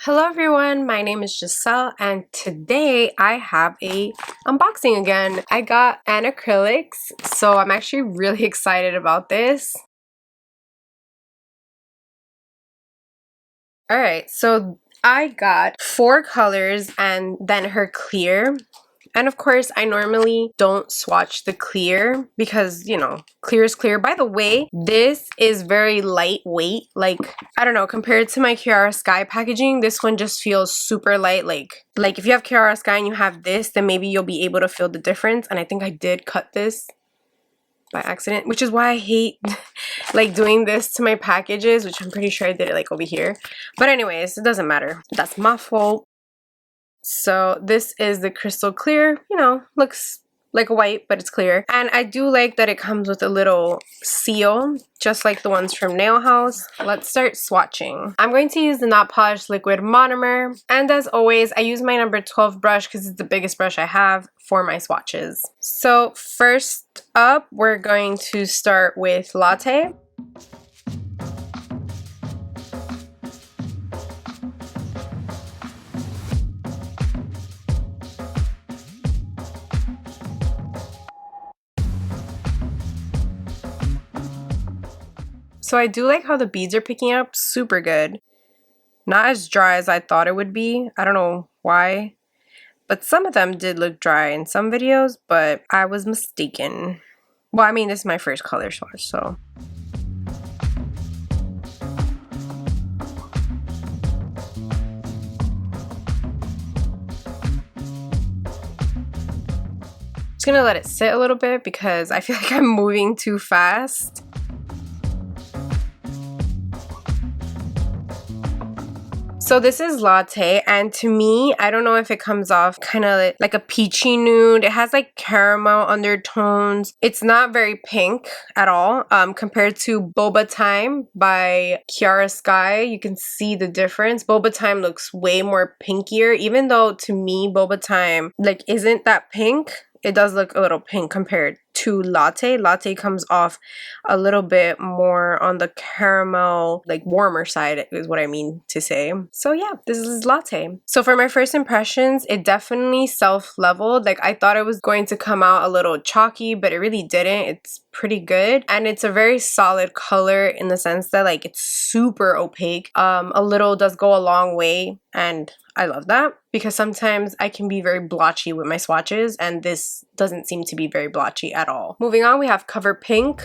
Hello everyone, my name is Gissel and today I have a unboxing again. I got Anacrylics, so I'm actually really excited about this. Alright, so I got 4 colors and then her clear. And of course, I normally don't swatch the clear because, you know, clear is clear. By the way, this is very lightweight. Like, I don't know, compared to my Kiara Sky packaging, this one just feels super light. Like if you have Kiara Sky and you have this, then maybe you'll be able to feel the difference. And I think I did cut this by accident, which is why I hate like doing this to my packages, which I'm pretty sure I did it like over here. But anyways, it doesn't matter. That's my fault. So this is the crystal clear, you know, looks like a white, but it's clear. And I do like that it comes with a little seal, just like the ones from Nail House. Let's start swatching. I'm going to use the Not Polished Liquid Monomer. And as always, I use my number 12 brush because it's the biggest brush I have for my swatches. So first up, we're going to start with Latte. So I do like how the beads are picking up super good. Not as dry as I thought it would be. I don't know why. But some of them did look dry in some videos, but I was mistaken. Well, I mean, this is my first color swatch, so. Just gonna let it sit a little bit because I feel like I'm moving too fast. So this is Latte, and to me, I don't know if it comes off kind of like a peachy nude. It has like caramel undertones. It's not very pink at all compared to Boba Time by Kiara Sky. You can see the difference. Boba Time looks way more pinkier, even though to me Boba Time like isn't that pink. It does look a little pink compared to Latte. Latte comes off a little bit more on the caramel, like warmer side is what I mean to say. So yeah, this is Latte. So for my first impressions, it definitely self-leveled. Like I thought it was going to come out a little chalky, but it really didn't. It's pretty good. And it's a very solid color in the sense that like it's super opaque. A little does go a long way, and I love that because sometimes I can be very blotchy with my swatches, and this doesn't seem to be very blotchy at all. Moving on, we have Cover Pink.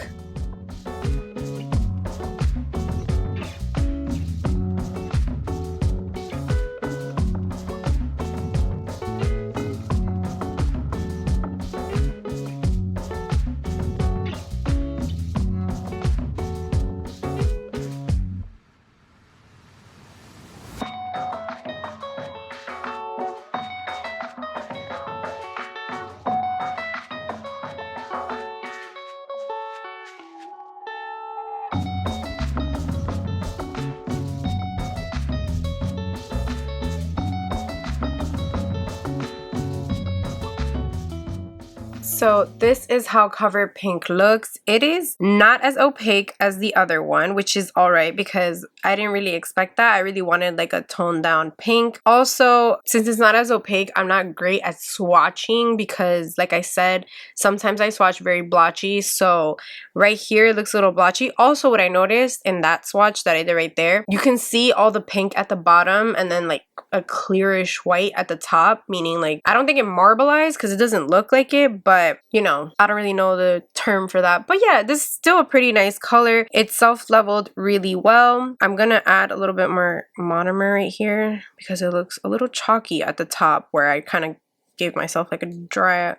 So this is how Cover Pink looks. It is not as opaque as the other one, which is alright because I didn't really expect that. I really wanted like a toned down pink. Also, since it's not as opaque, I'm not great at swatching because like I said, sometimes I swatch very blotchy. So right here it looks a little blotchy. Also, what I noticed in that swatch that I did right there, you can see all the pink at the bottom and then like a clearish white at the top, meaning like I don't think it marbleized because it doesn't look like it, but you know, I don't really know the term for that. But yeah, this is still a pretty nice color. It's self-leveled really well. I'm gonna add a little bit more monomer right here because it looks a little chalky at the top where I kind of gave myself like a dry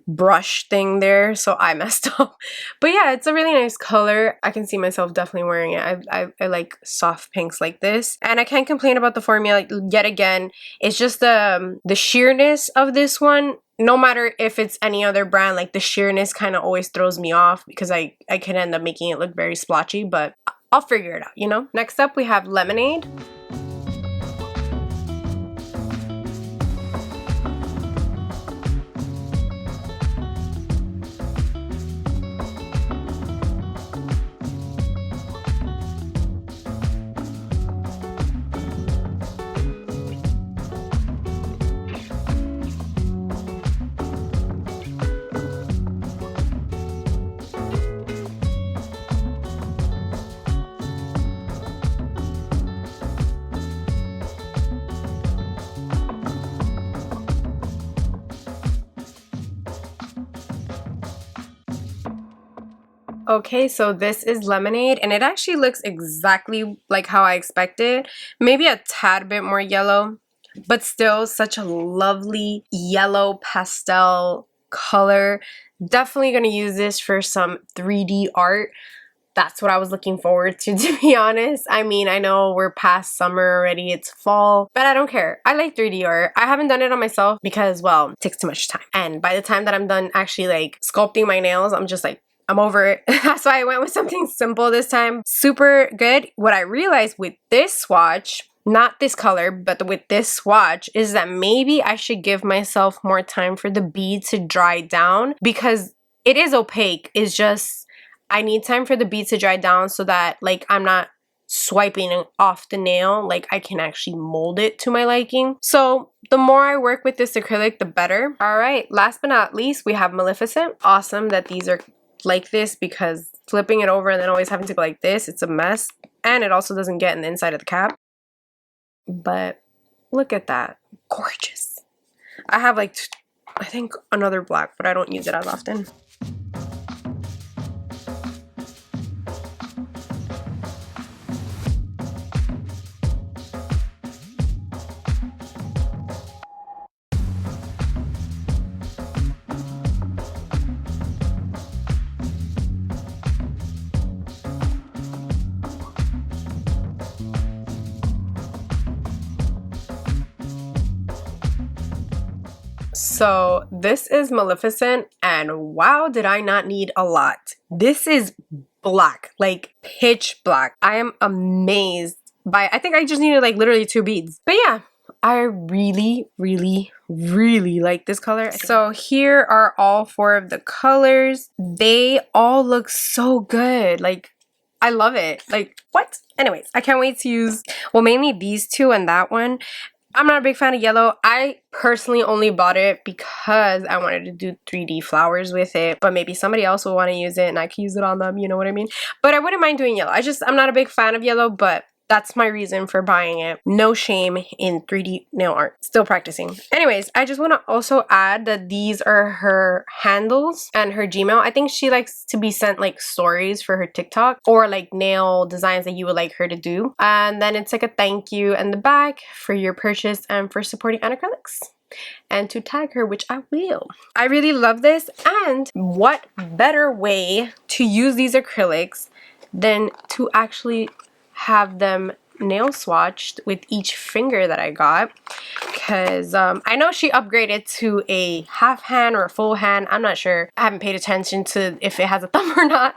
brush thing there, so I messed up. But yeah, it's a really nice color. I can see myself definitely wearing it. I like soft pinks like this, and I can't complain about the formula yet again. It's just the sheerness of this one. No matter if it's any other brand, like the sheerness kind of always throws me off because I can end up making it look very splotchy, but I'll figure it out, you know? Next up, we have Lemonade. Okay, so this is Lemonade, and it actually looks exactly like how I expected. Maybe a tad bit more yellow, but still such a lovely yellow pastel color. Definitely going to use this for some 3D art. That's what I was looking forward to be honest. I mean, I know we're past summer already, it's fall, but I don't care. I like 3D art. I haven't done it on myself because, well, it takes too much time. And by the time that I'm done actually like sculpting my nails, I'm just like, I'm over it. That's why I went with something simple this time. Super good. What I realized with this swatch, not this color, but with this swatch, is that maybe I should give myself more time for the bead to dry down, because it is opaque. It's just, I need time for the beads to dry down so that like I'm not swiping off the nail, like I can actually mold it to my liking. So the more I work with this acrylic, the better. All right, last but not least, we have Maleficent. Awesome that these are like this, because flipping it over and then always having to go like this, it's a mess. And it also doesn't get in the inside of the cap. But look at that, gorgeous. I have like, I think another black, but I don't use it as often. So this is Maleficent, and wow, did I not need a lot. This is black, like pitch black. I am amazed by, I think I just needed like literally 2 beads. But yeah, I really like this color. So here are all 4 of the colors. They all look so good. Like, I love it. Like, what? Anyways, I can't wait to use, well, mainly these 2 and that one. I'm not a big fan of yellow. I personally only bought it because I wanted to do 3D flowers with it, but maybe somebody else will want to use it and I can use it on them, you know what I mean? But I wouldn't mind doing yellow. I'm not a big fan of yellow, but that's my reason for buying it. No shame in 3D nail art. Still practicing. Anyways, I just want to also add that these are her handles and her Gmail. I think she likes to be sent like stories for her TikTok or like nail designs that you would like her to do. And then it's like a thank you in the back for your purchase and for supporting Anacrylics. And to tag her, which I will. I really love this, and what better way to use these acrylics than to actually have them nail swatched with each finger that I got, because I know she upgraded to a half hand or a full hand. I'm not sure. I haven't paid attention to if it has a thumb or not,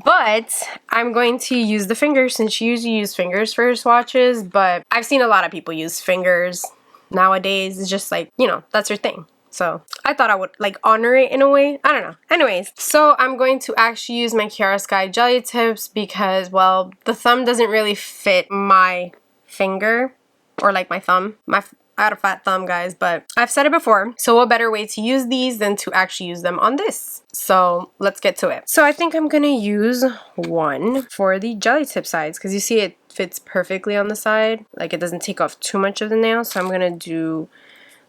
but I'm going to use the fingers since she usually uses fingers for her swatches, but I've seen a lot of people use fingers nowadays. It's just like, you know, that's her thing. So I thought I would like honor it in a way. I don't know. Anyways, so I'm going to actually use my Chiara Sky jelly tips because, well, the thumb doesn't really fit my finger or like my thumb. I had a fat thumb, guys, but I've said it before. So what better way to use these than to actually use them on this? So let's get to it. So I think I'm gonna use one for the jelly tip sides because you see it fits perfectly on the side. Like it doesn't take off too much of the nail. So I'm gonna do,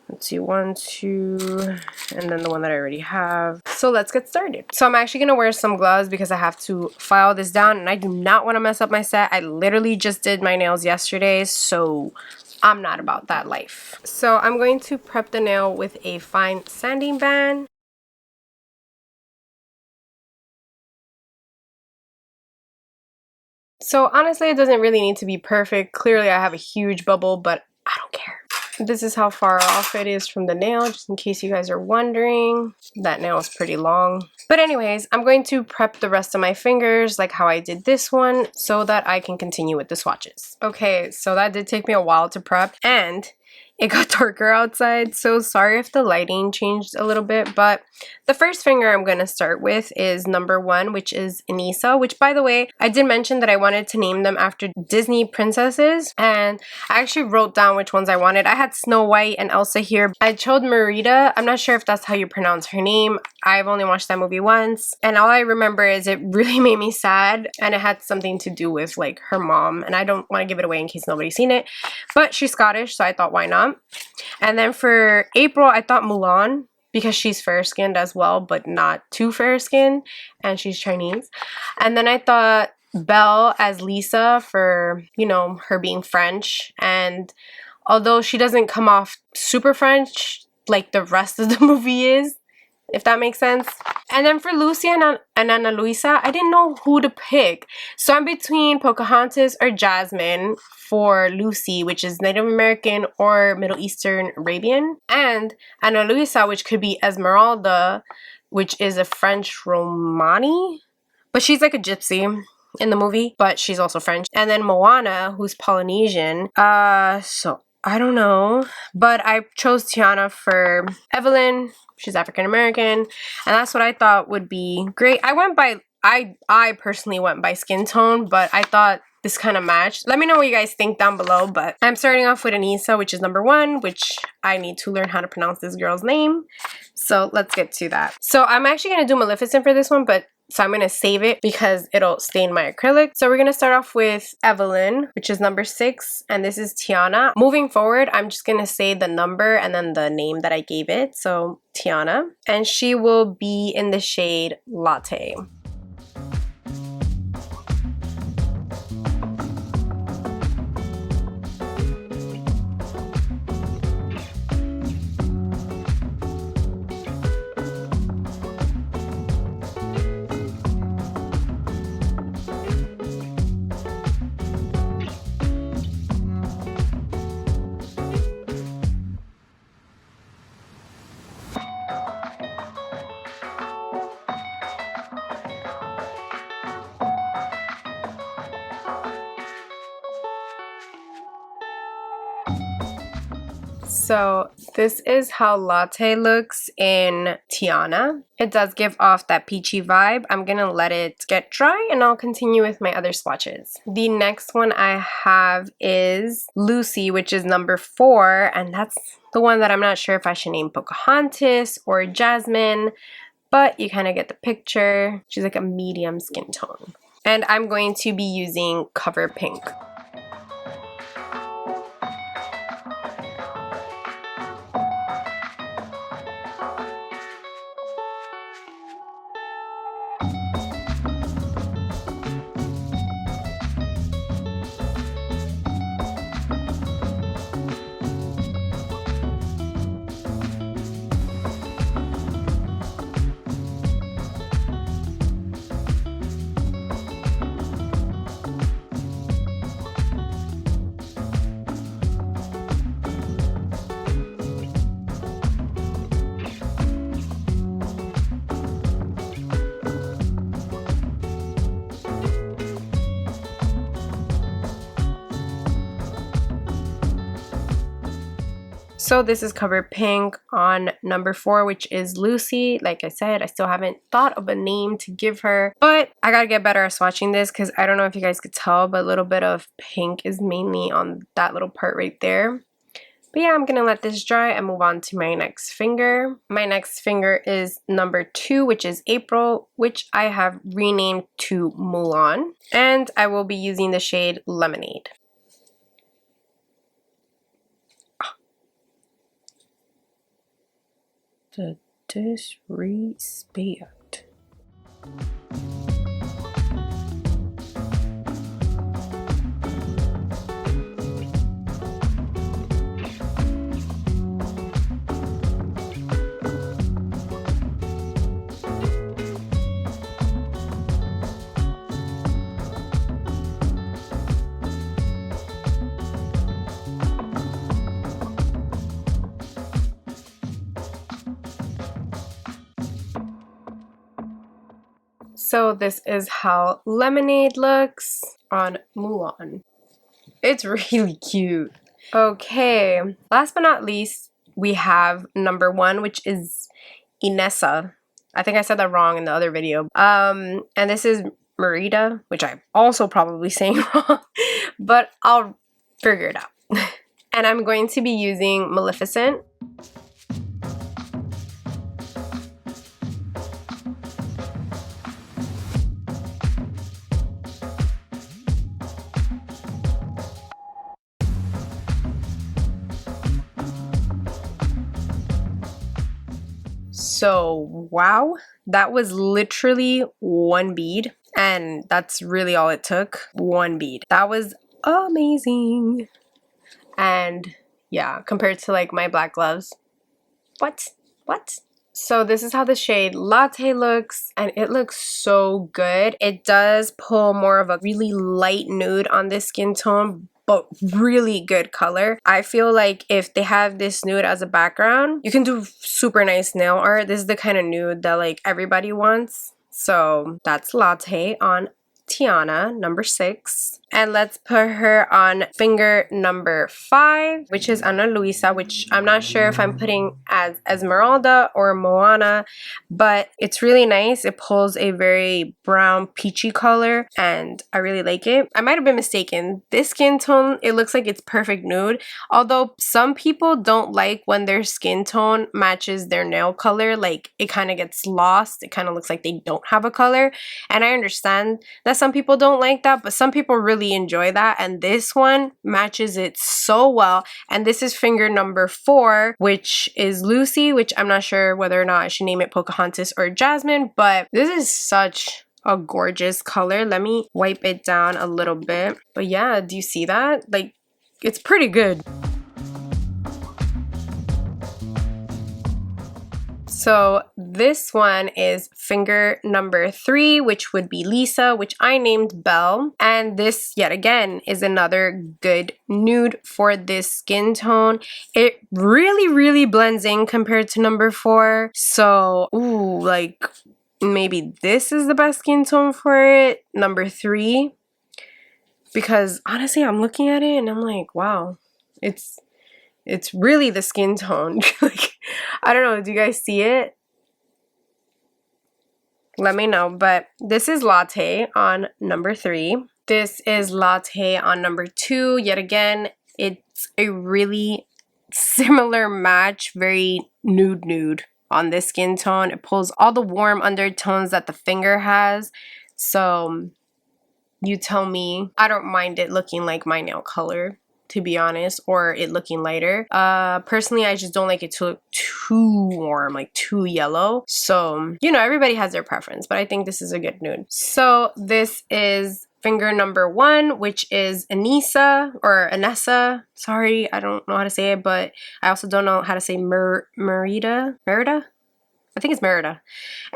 let's see, 1, 2, and then the one that I already have. So let's get started. So I'm actually going to wear some gloves because I have to file this down and I do not want to mess up my set. I literally just did my nails yesterday, so I'm not about that life. So I'm going to prep the nail with a fine sanding band. So honestly, it doesn't really need to be perfect. Clearly I have a huge bubble, but I don't care. This is how far off it is from the nail, just in case you guys are wondering. That nail is pretty long. But anyways, I'm going to prep the rest of my fingers like how I did this one so that I can continue with the swatches. Okay, so that did take me a while to prep and it got darker outside, so sorry if the lighting changed a little bit, but the first finger I'm going to start with is number 1, which is Anissa, which by the way, I did mention that I wanted to name them after Disney princesses, and I actually wrote down which ones I wanted. I had Snow White and Elsa here. I chose Merida. I'm not sure if that's how you pronounce her name. I've only watched that movie once, and all I remember is it really made me sad, and it had something to do with like her mom, and I don't want to give it away in case nobody's seen it, but she's Scottish, so I thought why not. And then for April, I thought Mulan, because she's fair-skinned as well, but not too fair-skinned, and she's Chinese. And then I thought Belle as Lisa for, you know, her being French, and although she doesn't come off super French like the rest of the movie is, if that makes sense. And then for Lucy and Ana Luisa, I didn't know who to pick. So I'm between Pocahontas or Jasmine for Lucy, which is Native American or Middle Eastern Arabian. And Ana Luisa, which could be Esmeralda, which is a French Romani. But she's like a gypsy in the movie, but she's also French. And then Moana, who's Polynesian. So I don't know. But I chose Tiana for Evelyn. She's African American, and that's what I thought would be great. I personally went by skin tone, but I thought this kind of matched. Let me know what you guys think down below, but I'm starting off with Anissa, which is number 1, which I need to learn how to pronounce this girl's name. So let's get to that. So I'm actually going to do Maleficent for this one, so I'm going to save it because it'll stain my acrylic. So we're going to start off with Evelyn, which is number 6, and this is Tiana. Moving forward, I'm just going to say the number and then the name that I gave it. So Tiana, and she will be in the shade Latte. So this is how Latte looks in Tiana. It does give off that peachy vibe. I'm gonna let it get dry and I'll continue with my other swatches. The next one I have is Lucy, which is number 4, and that's the one that I'm not sure if I should name Pocahontas or Jasmine, but you kind of get the picture. She's like a medium skin tone. And I'm going to be using Cover Pink. So this is Cover Pink on number 4, which is Lucy. Like I said, I still haven't thought of a name to give her, but I gotta get better at swatching this because I don't know if you guys could tell, but a little bit of pink is mainly on that little part right there. But yeah, I'm gonna let this dry and move on to my next finger. My next finger is number 2, which is April, which I have renamed to Mulan, and I will be using the shade Lemonade. The disrespect. So this is how Lemonade looks on Mulan. It's really cute. Okay, last but not least, we have number 1, which is Inessa. I think I said that wrong in the other video. And this is Merida, which I'm also probably saying wrong, but I'll figure it out. And I'm going to be using Maleficent. So wow, that was literally one bead, and that's really all it took. One bead. That was amazing. And yeah, compared to like my black gloves, what? So this is how the shade Latte looks, and it looks so good. It does pull more of a really light nude on this skin tone, but really good color. I feel like if they have this nude as a background, you can do super nice nail art. This is the kind of nude that like everybody wants. So that's Latte on Tiana, number 6. And let's put her on finger number 5, which is Ana Luisa, which I'm not sure if I'm putting as Esmeralda or Moana, but it's really nice. It pulls a very brown peachy color, and I really like it. I might have been mistaken. This skin tone, it looks like it's perfect nude, although some people don't like when their skin tone matches their nail color. Like, it kind of gets lost. It kind of looks like they don't have a color, and I understand that some people don't like that, but some people really enjoy that, and this one matches it so well. And this is finger number 4, which is Lucy, which I'm not sure whether or not I should name it Pocahontas or Jasmine, but this is such a gorgeous color. Let me wipe it down a little bit. But yeah, do you see that? Like, it's pretty good. So this one is finger number 3, which would be Lisa, which I named Belle. And this, yet again, is another good nude for this skin tone. It really blends in compared to number 4. So, ooh, like, maybe this is the best skin tone for it, number 3. Because honestly, I'm looking at it and I'm like, wow, it's really the skin tone. Like, I don't know, do you guys see it? Let me know. But this is Latte on number 3. This is Latte on number 2. Yet again, it's a really similar match, very nude on this skin tone. It pulls all the warm undertones that the finger has. So you tell me. I don't mind it looking like my nail color, to be honest, or it looking lighter. Personally, I just don't like it to look too warm, like too yellow. So, you know, everybody has their preference, but I think this is a good nude. So this is finger number 1, which is Anissa or Anessa. Sorry, I don't know how to say it, but I also don't know how to say Merida? I think it's Merida.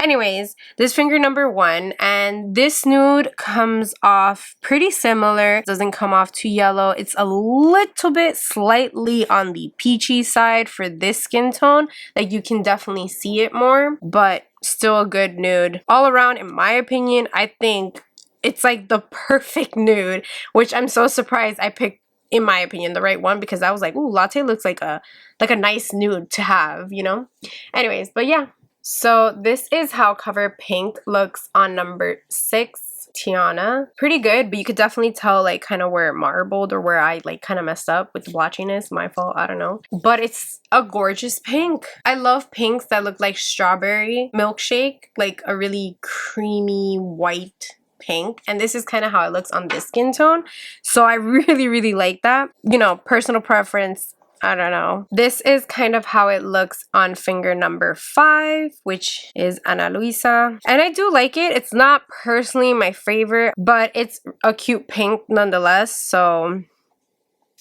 Anyways, this finger number 1, and this nude comes off pretty similar. It doesn't come off too yellow. It's a little bit slightly on the peachy side for this skin tone. Like, you can definitely see it more, but still a good nude. All around, in my opinion, I think it's like the perfect nude, which I'm so surprised I picked, in my opinion, the right one, because I was like, ooh, Latte looks like a nice nude to have, you know? Anyways, but yeah. So this is how Cover Pink looks on number 6, Tiana. Pretty good, but you could definitely tell like kind of where it marbled or where I like kind of messed up with the blotchiness. My fault, I don't know. But it's a gorgeous pink. I love pinks that look like strawberry milkshake, like a really creamy white pink, and this is kind of how it looks on this skin tone. So I really like that. You know, personal preference, I don't know. This is kind of how it looks on finger number 5, which is Ana Luisa. And I do like it. It's not personally my favorite, but it's a cute pink nonetheless. So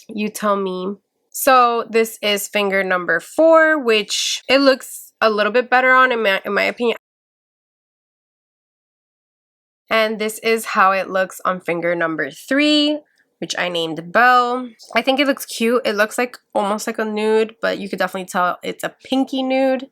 you tell me. So this is finger number 4, which it looks a little bit better on in my opinion. And this is how it looks on finger number 3, which I named Belle. I think it looks cute. It looks like almost like a nude, but you could definitely tell it's a pinky nude.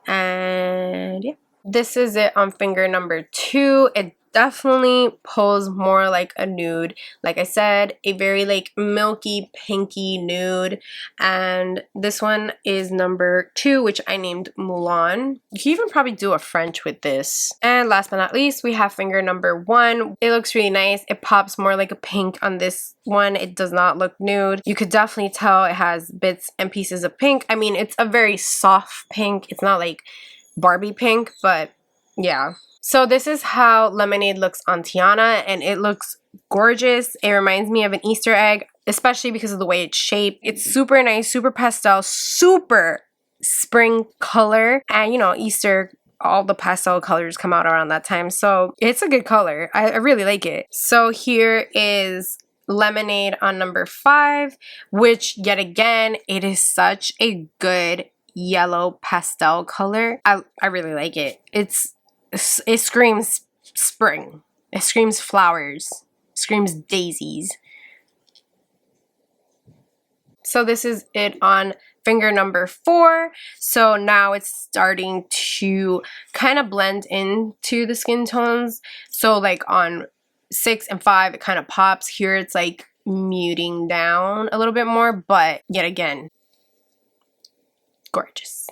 And yeah, this is it on finger number 2. It definitely pulls more like a nude. Like I said, a very like milky pinky nude. And this one is number 2, which I named Mulan. You can even probably do a French with this. And last but not least, we have finger number 1. It looks really nice. It pops more like a pink on this one. It does not look nude. You could definitely tell it has bits and pieces of pink. I mean, it's a very soft pink. It's not like Barbie pink, but yeah. So this is how Lemonade looks on Tiana, and it looks gorgeous. It reminds me of an Easter egg, especially because of the way it's shaped. It's super nice, super pastel, super spring color, and you know, Easter, all the pastel colors come out around that time, so it's a good color. I really like it. So here is Lemonade on number 5, which yet again, it is such a good yellow pastel color. I really like it. It screams spring. It screams flowers. It screams daisies. So this is it on finger number 4. So now it's starting to kind of blend into the skin tones. So like on 6 and 5, it kind of pops. Here it's like muting down a little bit more, but yet again, gorgeous.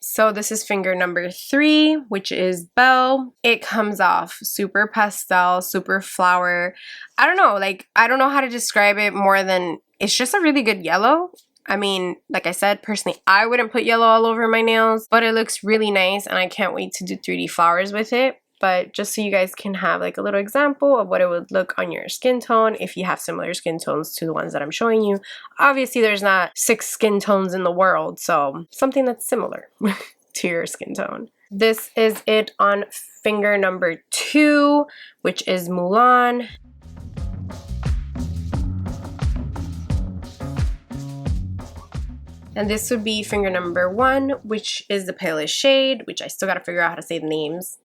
So this is finger number 3, which is Belle. It comes off super pastel, super flower. I don't know, like, I don't know how to describe it more than it's just a really good yellow. I mean, like I said, personally, I wouldn't put yellow all over my nails, but it looks really nice and I can't wait to do 3D flowers with it. But just so you guys can have like a little example of what it would look on your skin tone if you have similar skin tones to the ones that I'm showing you. Obviously, there's not 6 skin tones in the world, so something that's similar to your skin tone. This is it on finger number 2, which is Mulan. And this would be finger number 1, which is the palest shade, which I still gotta figure out how to say the names.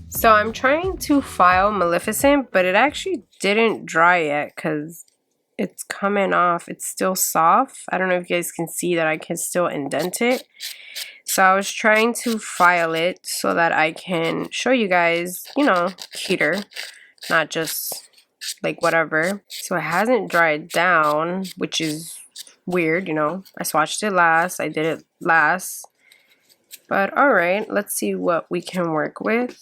So I'm trying to file Maleficent, but it actually didn't dry yet because it's coming off. It's still soft. I don't know if you guys can see that I can still indent it. So I was trying to file it so that I can show you guys, you know, cuter, not just like whatever. So it hasn't dried down, which is weird, you know. I swatched it last. I did it last. But alright, let's see what we can work with.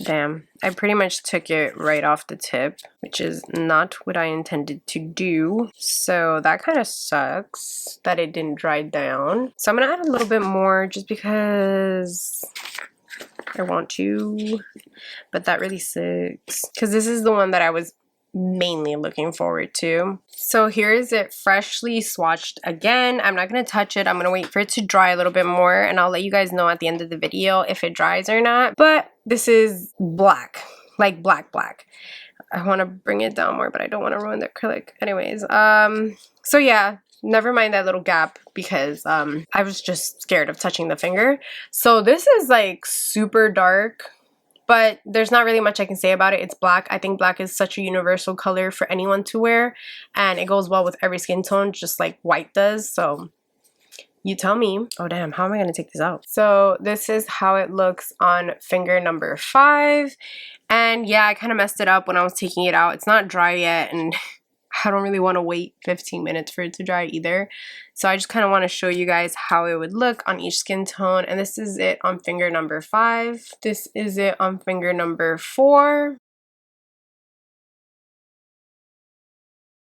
Damn, I pretty much took it right off the tip, which is not what I intended to do. So that kind of sucks that it didn't dry down. So I'm gonna add a little bit more just because I want to, but that really sucks because this is the one that I was mainly looking forward to. So here is it freshly swatched again. I'm not going to touch it. I'm going to wait for it to dry a little bit more and I'll let you guys know at the end of the video if it dries or not. But this is black, like black. I want to bring it down more, but I don't want to ruin the acrylic. Anyways, so yeah, never mind that little gap because I was just scared of touching the finger. So this is like super dark, but there's not really much I can say about it. It's black. I think black is such a universal color for anyone to wear, and it goes well with every skin tone, just like white does. So you tell me. Oh damn, how am I gonna take this out? So this is how it looks on finger number 5. And yeah, I kind of messed it up when I was taking it out. It's not dry yet, and I don't really want to wait 15 minutes for it to dry either. So I just kind of want to show you guys how it would look on each skin tone. And this is it on finger number 5. This is it on finger number 4.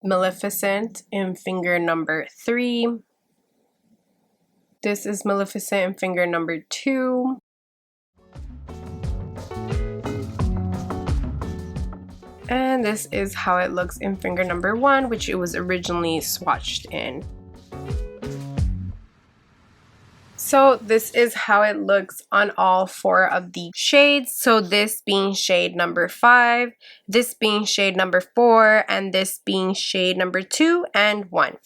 Maleficent in finger number 3. This is Maleficent in finger number 2. And this is how it looks in finger number 1, which it was originally swatched in. So this is how it looks on all 4 of the shades. So this being shade number 5, this being shade number 4, and this being shade number 2 and 1.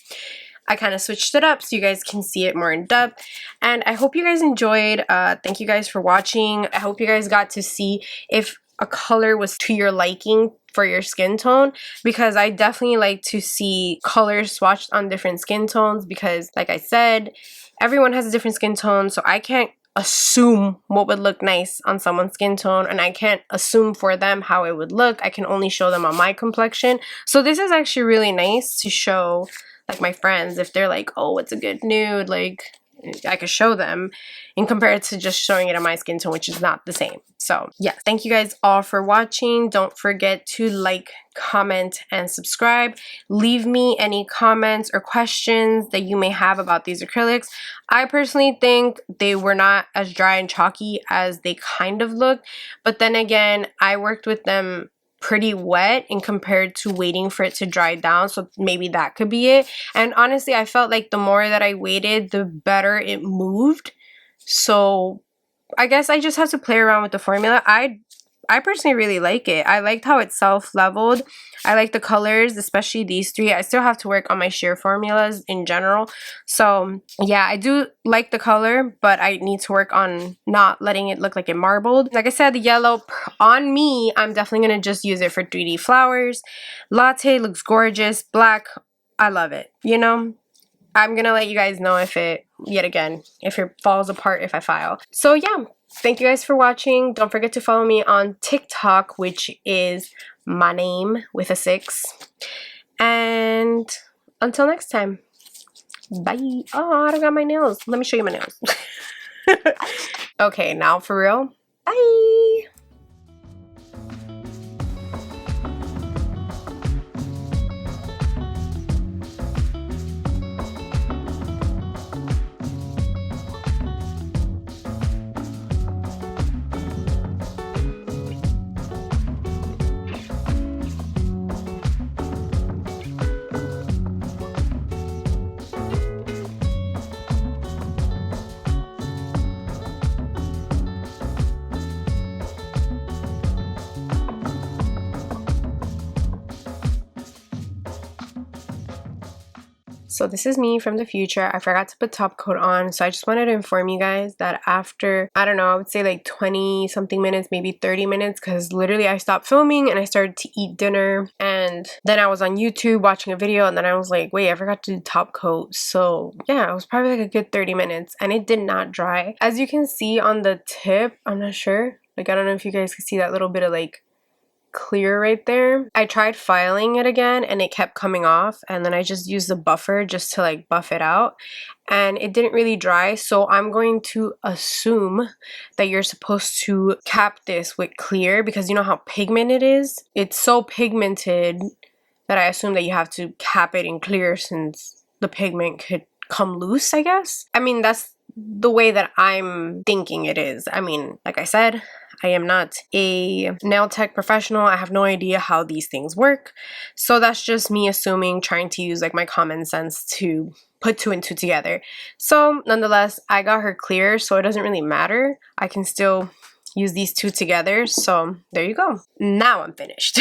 I kind of switched it up so you guys can see it more in depth. And I hope you guys enjoyed. Thank you guys for watching. I hope you guys got to see if a color was to your liking for your skin tone, because I definitely like to see colors swatched on different skin tones because, like I said, everyone has a different skin tone, so I can't assume what would look nice on someone's skin tone, and I can't assume for them how it would look. I can only show them on my complexion. So this is actually really nice to show like my friends if they're like, oh, it's a good nude, like I could show them, and compare it to just showing it on my skin tone, which is not the same. So yeah, thank you guys all for watching. Don't forget to like, comment, and subscribe. Leave me any comments or questions that you may have about these acrylics. I personally think they were not as dry and chalky as they kind of look, but then again, I worked with them pretty wet in compared to waiting for it to dry down, so maybe that could be it. And honestly, I felt like the more that I waited, the better it moved. So I guess I just have to play around with the formula. I personally really like it. I liked how it's self-leveled. I like the colors, especially these three. I still have to work on my sheer formulas in general. So yeah, I do like the color, but I need to work on not letting it look like it marbled. Like I said, the yellow on me, I'm definitely going to just use it for 3D flowers. Latte looks gorgeous. Black, I love it. You know, I'm going to let you guys know if it, yet again, if it falls apart if I file. So yeah. Thank you guys for watching. Don't forget to follow me on TikTok, which is my name with a 6. And until next time, bye. Oh, I don't got my nails. Let me show you my nails. Okay, now for real. Bye. So this is me from the future. I forgot to put top coat on, so I just wanted to inform you guys that after, I don't know, I would say like 20 something minutes, maybe 30 minutes, because literally I stopped filming and I started to eat dinner, and then I was on YouTube watching a video, and then I was like, wait, I forgot to do top coat. So yeah, it was probably like a good 30 minutes and it did not dry. As you can see on the tip, I'm not sure, like I don't know if you guys can see that little bit of like clear right there. I tried filing it again and it kept coming off, and then I just used the buffer just to like buff it out, and it didn't really dry. So I'm going to assume that you're supposed to cap this with clear, because you know how pigmented it is? It's so pigmented that I assume that you have to cap it in clear, since the pigment could come loose, I guess. I mean, that's the way that I'm thinking it is. I mean, like I said, I am not a nail tech professional. I have no idea how these things work. So that's just me assuming, trying to use like my common sense to put 2 and 2 together. So nonetheless, I got her clear, so it doesn't really matter. I can still use these 2 together. So there you go. Now I'm finished.